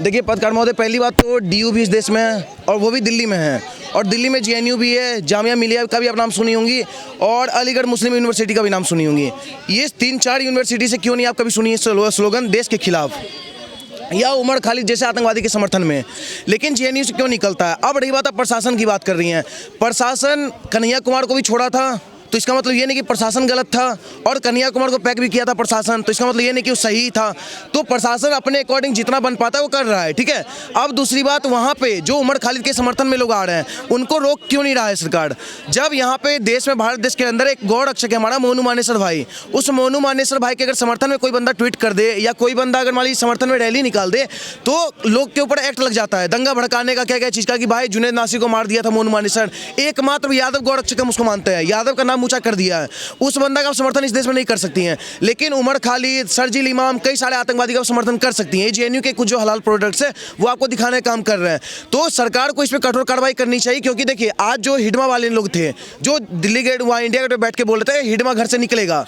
देखिए पत्रकार महोदय, पहली बात तो डीयू भी इस देश में है और वो भी दिल्ली में है, और दिल्ली में जेएनयू भी है, जामिया मिलिया का भी आप नाम सुनी होंगी, और अलीगढ़ मुस्लिम यूनिवर्सिटी का भी नाम सुनी होंगी। ये 3-4 यूनिवर्सिटी से क्यों नहीं आप कभी सुनी है स्लोगन देश के खिलाफ या उमर खालिद जैसे आतंकवादी के समर्थन में, लेकिन जेएनयू से क्यों निकलता है? अब रही बात, आप प्रशासन की बात कर रही हैं। प्रशासन कन्हैया कुमार को भी छोड़ा था, तो इसका मतलब ये नहीं कि प्रशासन गलत था, और कन्हैया कुमार को पैक भी किया था प्रशासन, तो इसका मतलब ये नहीं कि वो सही था। तो प्रशासन अपने अकॉर्डिंग जितना बन पाता है वो कर रहा है, ठीक है। अब दूसरी बात, वहाँ पे जो उमर खालिद के समर्थन में लोग आ रहे हैं उनको रोक क्यों नहीं रहा है सरकार? जब यहाँ पे देश में, भारत देश के अंदर एक गौ रक्षक है हमारा मोनू मानेसर भाई, उस मोनू मानेसर भाई के अगर समर्थन में कोई बंदा ट्वीट कर दे या कोई बंदा अगर मान लीजिए समर्थन में रैली निकाल दे तो लोग के ऊपर एक्ट लग जाता है, दंगा भड़काने का, क्या क्या चीज़ का, कि भाई जुनैद नासिर को मार दिया था मोनू मानेसर, एकमात्र यादव गौ रक्षक हम उसको मानते हैं, यादव का नाम ऊंचा कर दिया है, उस बंदा का समर्थन इस देश में नहीं कर सकती हैं। लेकिन उमर खालिद, शर्जील इमाम, कई सारे आतंकवादी का समर्थन कर सकती हैं। जेएनयू के कुछ जो हलाल प्रोडक्ट्स है वो आपको दिखाने का काम कर रहे हैं, तो सरकार को इस पर कठोर कार्रवाई करनी चाहिए। क्योंकि देखिए आज जो हिडमा वाले लोग थे जो दिल्ली गेट वहाँ इंडिया गेट पर बैठ के बोल रहे थे हिडमा घर से निकलेगा,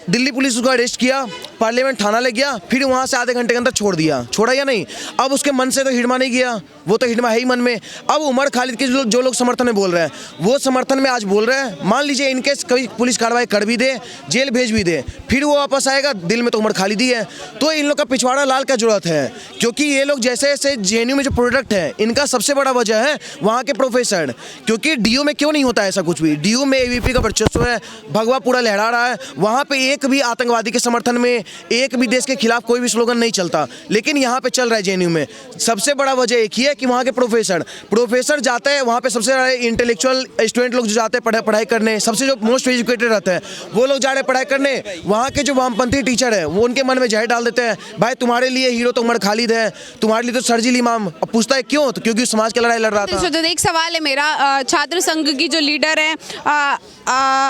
दिल्ली पुलिस उसको अरेस्ट किया, पार्लियामेंट थाना ले गया, फिर वहाँ से आधे घंटे के अंदर छोड़ दिया, छोड़ा या नहीं? अब उसके मन से तो हिडमा नहीं गया, वो तो हिडमा है ही मन में। अब उमर खालिद के जो लोग समर्थन में बोल रहे हैं वो समर्थन में आज बोल रहे हैं, मान लीजिए इनकेस कभी पुलिस कार्रवाई कर भी दे, जेल भेज भी दे, फिर वो वापस आएगा, दिल में तो उमर खालिद ही है। तो इन लोग का पिछवाड़ा लाल का जरूरत है, क्योंकि ये लोग जैसे जैसे जेएनयू में जो प्रोडक्ट है इनका सबसे बड़ा वजह है वहाँ के प्रोफेसर। क्योंकि डीयू में क्यों नहीं होता ऐसा कुछ भी? डीयू में एबीवीपी का वर्चस्व है, भगवा पूरा लहरा रहा है, वहाँ पे एक भी आतंकवादी के समर्थन में, एक भी देश के खिलाफ कोई भी स्लोगन नहीं चलता, लेकिन यहाँ पे चल रहा है जेएनयू में। सबसे बड़ा वजह एक ही है कि वहाँ के प्रोफेसर जाते हैं, वहाँ पे सबसे ज़्यादा इंटेलेक्चुअल स्टूडेंट लोग जो जाते हैं पढ़ाई करने, सबसे जो मोस्ट एजुकेटेड रहते हैं वो लोग जा रहे हैं पढ़ाई करने। वहाँ के जो वामपंथी टीचर है वो उनके मन में जहर डाल देते हैं, भाई तुम्हारे लिए हीरो तो उमर खालिद है, तुम्हारे लिए तो शर्जील इमाम। अब पूछता है क्यों? तो क्योंकि समाज की लड़ाई लड़ रहा था। एक सवाल है मेरा, छात्र संघ की जो लीडर है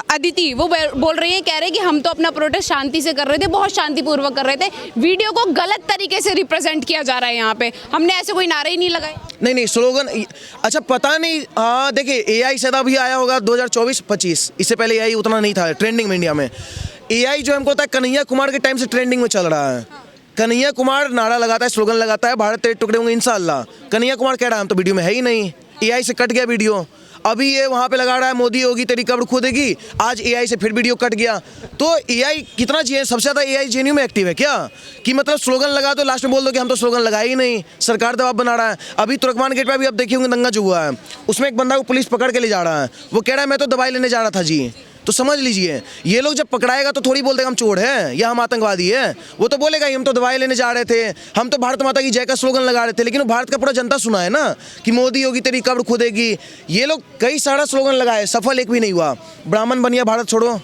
अदिति, वो बोल रही है, कह रहे हैं कि हम तो अपना प्रोटेस्ट शांति से कर रहे थे, बहुत शांतिपूर्वक कर रहे थे, वीडियो को गलत तरीके से रिप्रेजेंट किया जा रहा है यहाँ पे, हमने ऐसे कोई नारे ही नहीं लगाए। नहीं स्लोगन, अच्छा पता नहीं, हाँ देखिए एआई शायद अभी आया होगा 2024-25, इससे पहले एआई उतना नहीं था ट्रेंडिंग में इंडिया में। एआई जो हमको होता है कन्हैया कुमार के टाइम से ट्रेंडिंग में चल रहा है। कन्हैया कुमार नारा लगाता है, स्लोगन लगाता है, भारत तेरे टुकड़े होंगे इंशाअल्लाह। कन्हैया कुमार कह रहा है हम तो वीडियो में है ही नहीं, एआई से कट गया वीडियो। अभी ये वहाँ पे लगा रहा है मोदी होगी तेरी कब्र खोदेगी, आज एआई से फिर वीडियो कट गया। तो एआई कितना सबसे ज़्यादा एआई जेएनयू में एक्टिव है क्या? कि मतलब स्लोगन लगा तो लास्ट में बोल दो कि हम तो स्लोगन लगाए ही नहीं, सरकार दबाव बना रहा है। अभी तुर्कमान गेट पे भी आप देखे होंगे दंगा जो हुआ है, उसमें एक बंदा को पुलिस पकड़ के ले जा रहा है, वो कह रहा है मैं तो दवाई लेने जा रहा था जी। तो समझ लीजिए ये लोग जब पकड़ाएगा तो थोड़ी बोल देगा हम चोर हैं या हम आतंकवादी हैं, वो तो बोलेगा हम तो दवाई लेने जा रहे थे, हम तो भारत माता की जय का स्लोगन लगा रहे थे। लेकिन वो भारत का पूरा जनता सुना है ना कि मोदी होगी तेरी कब्र खोदेगी। ये लोग कई सारा स्लोगन लगाए, सफल एक भी नहीं हुआ। ब्राह्मण बनिया भारत छोड़ो,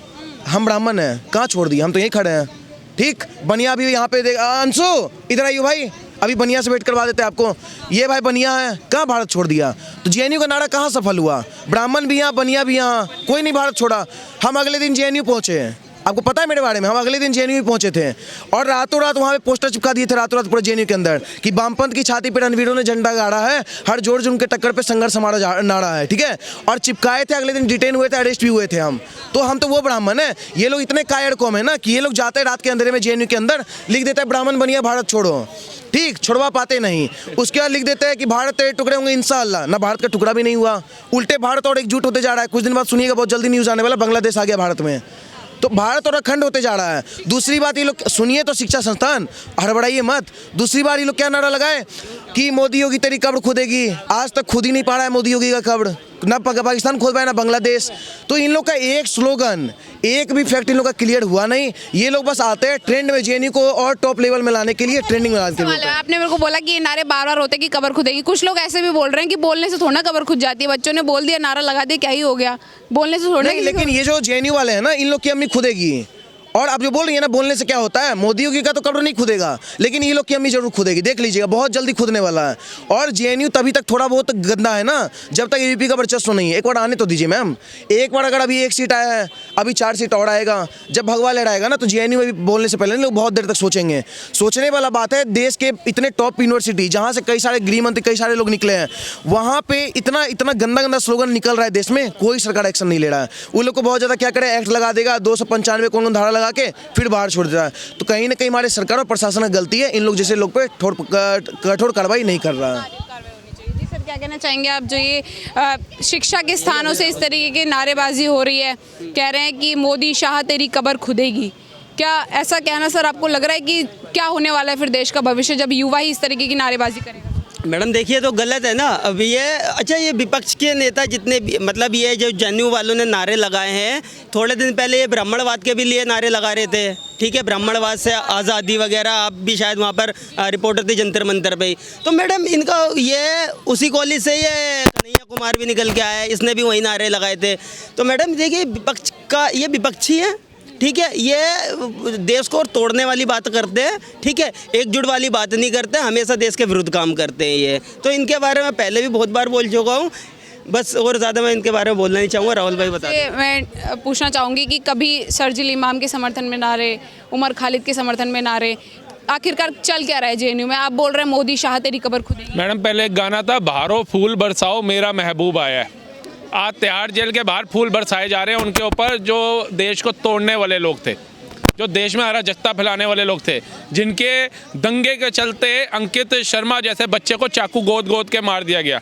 हम ब्राह्मण हैं, कहाँ छोड़ दिए, हम तो यहीं खड़े हैं। ठीक, बनिया भी यहाँ पे देख, अंशु इधर आइयो भाई, अभी बनिया से वेट करवा देते हैं आपको। ये भाई बनिया है, कहाँ भारत छोड़ दिया? तो जेएनयू का नारा कहाँ सफल हुआ? ब्राह्मण भी यहाँ, बनिया भी यहाँ, कोई नहीं भारत छोड़ा। हम अगले दिन जेएनयू पहुँचे हैं, आपको पता है मेरे बारे में, हम अगले दिन जेएनयू पहुंचे थे और रातों रात वहाँ पे पोस्टर चिपका दिए थे, रातों रात पूरे जेएनयू के अंदर, कि वामपंथ की छाती पर रणवीरों ने झंडा गाड़ा है, हर जोर उनके टक्कर पे संघर्ष हमारा नारा है, ठीक है। और चिपकाए थे, अगले दिन डिटेन हुए थे, अरेस्ट भी हुए थे हम। तो हम तो वो ब्राह्मण है। ये लोग इतने कायर कौम है ना कि ये लोग जाते हैं रात के अंधेरे में जेएनयू के अंदर, लिख देता है ब्राह्मण बनिया भारत छोड़ो, ठीक, छुड़वा पाते नहीं। उसके बाद लिख देते हैं कि भारत तेरे टुकड़े होंगे इंशाअल्लाह, ना भारत का टुकड़ा भी नहीं हुआ, उल्टे भारत और एकजुट होते जा रहा है। कुछ दिन बाद सुनिएगा, बहुत जल्दी न्यूज़ आने वाला, बांग्लादेश आ गया भारत में, तो भारत और अखंड होते जा रहा है। दूसरी बात ये लोग सुनिए तो, शिक्षा संस्थान हड़बड़ाइए मत। दूसरी बार ये लोग क्या नारा लगाए कि मोदी योगी तेरी कब्र खोदेगी, आज तक खुद ही नहीं पा रहा है मोदी योगी का कब्र, ना पाकिस्तान खोद पाया ना बांग्लादेश। तो इन लोग का एक स्लोगन, एक भी फैक्ट इन लोग का क्लियर हुआ नहीं। ये लोग बस आते हैं ट्रेंड में, जेएनयू को और टॉप लेवल में लाने के लिए, ट्रेंडिंग में लाने के लिए। आपने मेरे को बोला कि ये नारे बार बार होते हैं कि कब्र खुदेगी, कुछ लोग ऐसे भी बोल रहे हैं कि बोलने से थोड़ा कब्र खुद जाती है, बच्चों ने बोल दिया, नारा लगा दिया, क्या ही हो गया, बोलने से थोड़ा। लेकिन ये जो जेएनयू वाले हैं ना, इन लोग की अम्मी खुदेगी। और आप जो बोल रही है ना, बोलने से क्या होता है, मोदी योगी का तो कब्र नहीं खुदेगा, लेकिन ये लोग की अम्मी जरूर खुदेगी, देख लीजिएगा, बहुत जल्दी खुदने वाला है। और जेएनयू तभी तक थोड़ा बहुत गंदा है ना जब तक एबीवीपी का वर्चस्व नहीं है। एक बार आने तो दीजिए मैम, एक बार अगर अभी 1 सीट आया है, अभी 4 सीट और आएगा, जब भगवा लहराएगा ना तो जेएनयू में भी बोलने से पहले लोग बहुत देर तक सोचेंगे। सोचने वाला बात है, देश के इतने टॉप यूनिवर्सिटी जहाँ से कई सारे गृह मंत्री, कई सारे लोग निकले हैं, वहाँ पे इतना इतना गंदा गंदा स्लोगन निकल रहा है देश में, कोई सरकार एक्शन नहीं ले रहा है। उन लोग को बहुत ज़्यादा क्या करे, एक्ट लगा देगा, 295 कौन धारा लगा के फिर बाहर छोड़ देता है। तो कहीं ना कहीं हमारे सरकार और प्रशासन की गलती है, इन लोग जैसे लोग पे कठोर कार्रवाई नहीं कर रहा है। जी सर, क्या कहना चाहेंगे आप, जो ये शिक्षा के स्थानों से इस तरीके की नारेबाजी हो रही है, कह रहे हैं कि मोदी शाह तेरी कब्र खुदेगी, क्या ऐसा कहना सर आपको लग रहा है कि क्या होने वाला है फिर देश का भविष्य जब युवा ही इस तरीके की नारेबाजी करेगा? मैडम देखिए तो गलत है ना। अब ये अच्छा, ये विपक्ष के नेता जितने भी मतलब ये जो जेएनयू वालों ने नारे लगाए हैं, थोड़े दिन पहले ये ब्राह्मणवाद के भी लिए नारे लगा रहे थे, ठीक है, ब्राह्मणवाद से आज़ादी वगैरह। आप भी शायद वहाँ पर रिपोर्टर थे जंतर मंतर पे। तो मैडम इनका ये उसी कॉलेज से ये कन्हैया कुमार भी निकल के आया है, इसने भी वही नारे लगाए थे। तो मैडम देखिए विपक्ष का ये विपक्षी है, ठीक है, ये देश को तोड़ने वाली बात करते हैं, ठीक है, एकजुट वाली बात नहीं करते, हमेशा देश के विरुद्ध काम करते हैं ये। तो इनके बारे में पहले भी बहुत बार बोल चुका हूँ, बस और ज़्यादा मैं इनके बारे में बोलना नहीं चाहूँगा। राहुल भाई बता दें। मैं पूछना चाहूँगी कि कभी शर्जील इमाम के समर्थन में नारे, उमर खालिद के समर्थन में नारे, आखिरकार चल क्या रहा है जेएनयू में? आप बोल रहे हैं मोदी शाह तेरी कब्र खुदेगी। मैडम पहले एक गाना था, बहारो फूल बरसाओ मेरा महबूब आया है। आज तिहाड़ जेल के बाहर फूल बरसाए जा रहे हैं उनके ऊपर, जो देश को तोड़ने वाले लोग थे, जो देश में अराजकता फैलाने वाले लोग थे, जिनके दंगे के चलते अंकित शर्मा जैसे बच्चे को चाकू गोद गोद के मार दिया गया।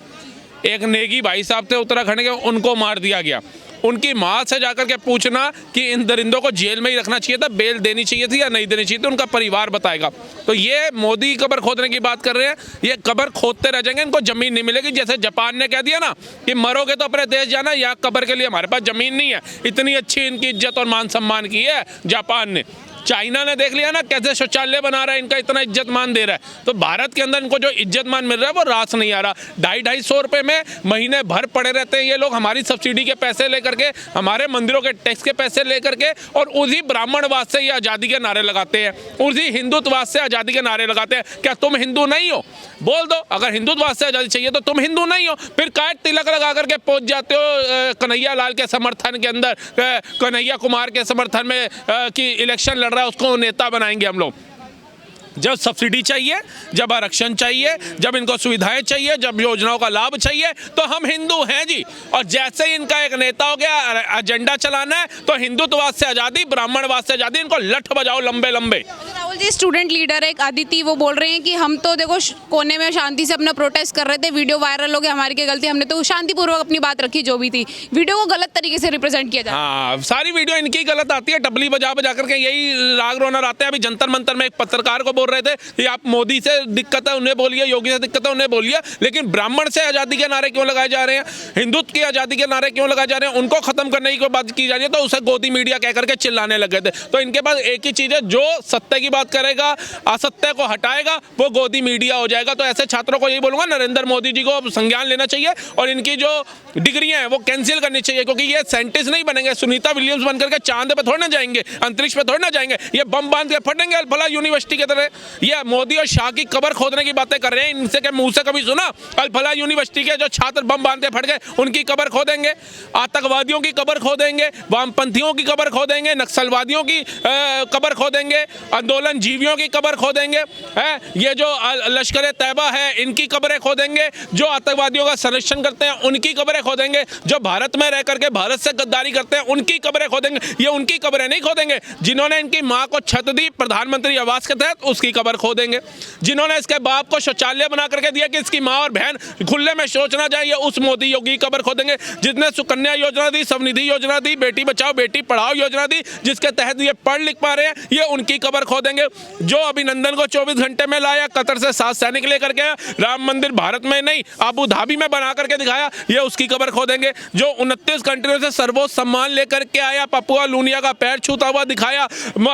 एक नेगी भाई साहब थे उत्तराखंड के, उनको मार दिया गया। उनकी माँ से जाकर के पूछना कि इन दरिंदों को जेल में ही रखना चाहिए था, बेल देनी चाहिए थी या नहीं देनी चाहिए थी, उनका परिवार बताएगा। तो ये मोदी कब्र खोदने की बात कर रहे हैं, ये कब्र खोदते रह जाएंगे, इनको ज़मीन नहीं मिलेगी। जैसे जापान ने कह दिया ना कि मरोगे तो अपने देश जाना, या कब्र के लिए हमारे पास ज़मीन नहीं है। इतनी अच्छी इनकी इज्जत और मान सम्मान की है जापान ने। चाइना ने देख लिया ना कैसे शौचालय बना रहा है, इनका इतना इज्जत मान दे रहा है। तो भारत के अंदर इनको जो इज्जत मान मिल रहा है वो रास नहीं आ रहा। 250-250 रुपये में महीने भर पड़े रहते हैं ये लोग, हमारी सब्सिडी के पैसे लेकर के, हमारे मंदिरों के टैक्स के पैसे लेकर के, और उसी ब्राह्मणवाद से ये आज़ादी के नारे लगाते हैं, उसी हिंदुत्ववाद से आज़ादी के नारे लगाते हैं। क्या तुम हिंदू नहीं हो? बोल दो, अगर हिंदुत्ववाद से आज़ादी चाहिए तो तुम हिंदू नहीं हो, फिर काय तिलक लगा करके पहुँच जाते हो कन्हैया लाल के समर्थन के अंदर, कन्हैया कुमार के समर्थन में कि इलेक्शन लड़ रहा है उसको नेता बनाएंगे हम लोग। जब सब्सिडी चाहिए, जब आरक्षण चाहिए, जब इनको सुविधाएं चाहिए, जब योजनाओं का लाभ चाहिए, तो हम हिंदू हैं जी। और जैसे ही इनका एक नेता हो गया एजेंडा चलाना है, तो हिंदुत्ववाद से आज़ादी, ब्राह्मणवाद से आज़ादी, इनको लठ बजाओ लंबे लंबे। राहुल जी, स्टूडेंट लीडर है एक अदिति, वो बोल रहे हैं कि हम तो देखो कोने में शांति से अपना प्रोटेस्ट कर रहे थे, वीडियो वायरल हो गया, हमारी क्या गलती, हमने तो शांतिपूर्वक अपनी बात रखी जो भी थी, वीडियो को गलत तरीके से रिप्रेजेंट किया जाए। हाँ, सारी वीडियो इनकी गलत आती है, टबली बजा बजा करके यही राग रोना आते हैं। अभी जंतर मंतर में एक पत्रकार को बोल रहे थे कि आप मोदी से दिक्कत है उन्हें बोलिए, योगी से दिक्कत है उन्हें बोलिए, लेकिन ब्राह्मण से आज़ादी के नारे क्यों लगाए जा रहे हैं, हिंदुत्व की आज़ादी के नारे क्यों लगाए जा रहे हैं, उनको खत्म करने की बात की जा रही है, तो उसे गोदी मीडिया कह करके चिल्लाने लगे थे। तो इनके पास एक ही चीज़ है, जो सत्य की बात करेगा, असत्य को हटाएगा, वो गोदी मीडिया हो जाएगा। तो ऐसे छात्रों को यही बोलूंगा, नरेंद्र मोदी जी को संज्ञान लेना चाहिए और इनकी जो डिग्रियां हैं वो कैंसिल करनी चाहिए, क्योंकि ये साइंटिस्ट नहीं बनेंगे, सुनीता विलियम्स बन करके चांद पे थोड़ी ना जाएंगे, अंतरिक्ष पे थोड़ी ना जाएंगे, ये बम बांध के फटेंगे अल्फला यूनिवर्सिटी की तरह। ये मोदी और शाह की कब्र खोदने की बातें कर रहे हैं, इनसे के मुंह से कभी सुना अल्फला यूनिवर्सिटी के जो छात्र बम बांध के फट गए उनकी कब्र खोदेंगे? आतंकवादियों की कब्र खोदेंगे, वामपंथियों की कब्र खोदेंगे, नक्सलवादियों की कब्र खोदेंगे, आंदोलन जीवियों की कब्र खोदेंगे, ये जो लश्कर तैयबा है इनकी कब्रें खोदेंगे, जो आतंकवादियों का संरक्षण करते हैं उनकी कब्रें खोदेंगे, जो भारत में रह करके भारत से गद्दारी करते हैं उनकी कब्रें खोदेंगे। ये उनकी कब्रें नहीं खोदेंगे जिन्होंने इनकी माँ को छत दी प्रधानमंत्री आवास के तहत, उसकी कब्र खोदेंगे। जिन्होंने इसके बाप को शौचालय बना करके दिया कि इसकी माँ और बहन खुले में शौच ना जाए, उस मोदी योगी की कब्र खोदेंगे। जिसने सुकन्या योजना दी, स्वनिधि योजना दी, बेटी बचाओ बेटी पढ़ाओ योजना दी, जिसके तहत ये पढ़ लिख पा रहे हैं, ये उनकी कब्र खोदेंगे। जो अभिनंदन को 24 घंटे में लाया, कतर से 7 सैनिक लेकर के राम मंदिर भारत में नहीं अबू धाबी में बना करके दिखाया, ये उसकी कब्र खोदेंगे। जो 29 कंट्रियों से सर्वोच्च सम्मान लेकर के आया, पपुआ लूनिया का पैर छूता हुआ दिखाया,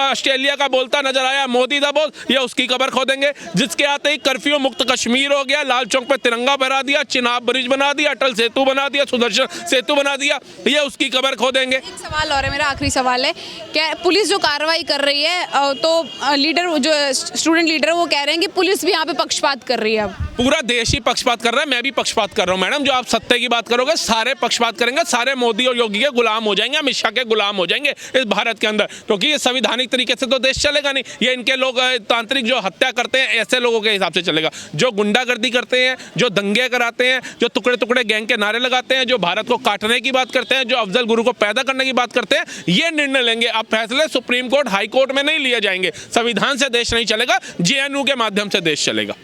ऑस्ट्रेलिया का बोलता नजर आया, मोदी दा बोल, ये उसकी कब्र खोदेंगे। जिसके आते ही कर्फ्यू मुक्त कश्मीर हो गया, लाल चौक पे तिरंगा फहरा दिया, चिनाब ब्रिज बना दिया, अटल सेतु बना दिया, सुदर्शन सेतु बना दिया, ये उसकी कब्र खोदेंगे। एक सवाल और है, मेरा आखिरी सवाल है, क्या पुलिस जो कार्रवाई कर रही है, तो लीडर जो स्टूडेंट लीडर है वो कह रहे हैं कि पुलिस भी यहाँ पे पक्षपात कर रही है। अब पूरा देश ही पक्षपात कर रहा है, मैं भी पक्षपात कर रहा हूँ मैडम। जो आप सत्य की बात करोगे सारे पक्षपात करेंगे, सारे मोदी और योगी के गुलाम हो जाएंगे, अमित शाह के गुलाम हो जाएंगे इस भारत के अंदर, क्योंकि ये संवैधानिक तरीके से तो देश चलेगा नहीं। ये इनके लोग आंतरिक जो हत्या करते हैं ऐसे लोगों के हिसाब से चलेगा। जो गुंडागर्दी करते हैं, जो दंगे कराते हैं, जो टुकड़े टुकड़े गैंग के नारे लगाते हैं, जो भारत को काटने की बात करते हैं, जो अफजल गुरु को पैदा करने की बात करते हैं, ये निर्णय लेंगे। अब फैसले सुप्रीम कोर्ट, हाई कोर्ट में नहीं लिए जाएंगे। संविधान से देश नहीं चलेगा, जेएनयू के माध्यम से देश चलेगा।